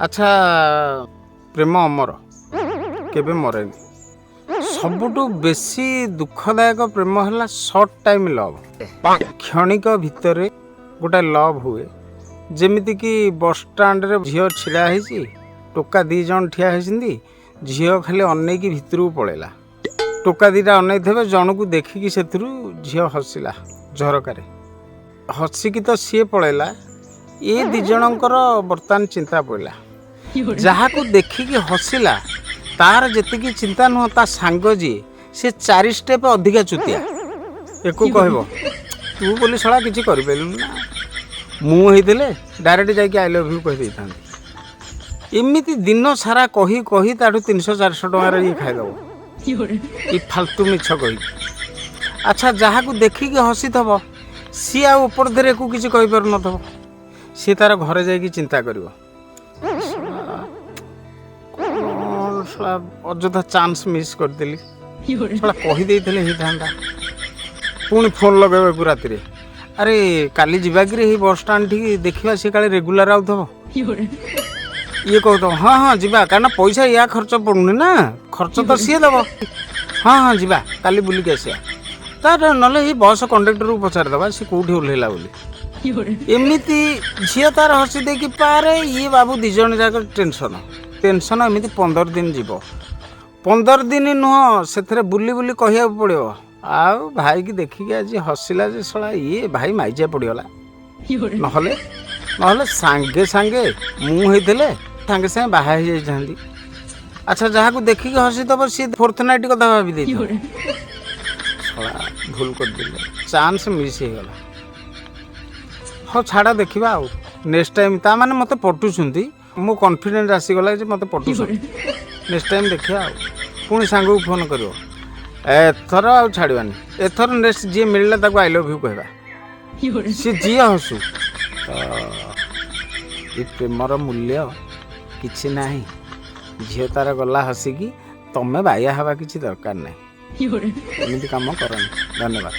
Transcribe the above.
अच्छा प्रेम अमर केबे मरेनि सबुठु बेसी दुखदायक प्रेम है सर्ट टाइम लव क्षणिक भितर गोटे लव हुए जमीती कि बस स्टाण्ड रे झील छिड़ा होती टोका दी जन ठिया होती झील खाली अनेक भितर पलैला टोका दीटा अनेक थे जन को देखिकी से झील हसिला झरकार हसिकी तो सी पलैला ये दी जनकर बर्तमान चिंता पड़ा जहाँ को देखिकी हसिला तार जी चिंता नुह ता सांग जी से 4 स्टेप अधिका चुतिया एको कह तू बोली शला किसी करें ना मुझे डायरेक्ट जाकि आई लव यू कही था एमती दिन सारा कही कही ताठू 300-400 टकर ये खाईदेव ये फालतू मिछ कही अच्छा जहाँ को देखिकी हसी थब सी आपर धीरे को किसी कहीपर न सी तार घरे जाकि चिंता कर अଯଥା चांस मिस करदेली कहीदे था पुणी फोन लगे राति अरे काली जीवा कि बस स्टाण्ड ठीक देखा सी का रेगुलर आउथब ये कहते हाँ हाँ जीवा कारण पैसा या खर्च पड़ूनी ना खर्च तो सी दब हाँ हाँ जीवा काली बुलिक आसा तार ना बस कंडक्टर को पचारदे सी कौटी ओह्लैला बोली एमती झील तार हसी देखी पारे ये बाबू दिज जाक टेंशन टेंशन एमती 15 दिन जीव 15 दिन नुह से बुली बुली कह पड़ो आउ भाई की देखिए आज हसिला जे सला ये भाई माइजा पड़गला नहले नहले सांगे सांगे मुझे सांगे सांगे बाहा जाती अच्छा जहाँ को देखिए हसी तब सी फोर्थ नाइट कथा भाभी दे सला भूल कर दिले चांस मिस हो गला हाँ छाड़ा देखा आउ नेक्स्ट टाइम ता माने मते पटुछंती मो कॉन्फिडेंस आसीगला जे मते पटुछंती नेक्स्ट टाइम देखा आउ पुणी सांग को फोन करियो एथर आ छाड़वानी एथर नेक्स्ट जी मिलला ताको आई लव यू कहबा सी जी हसु तो ये प्रेमर मूल्य किछि नाही झील तार गला हसिकी तमें बाया हवा किछि दरकार नहीं एमती काम करनी धन्यवाद।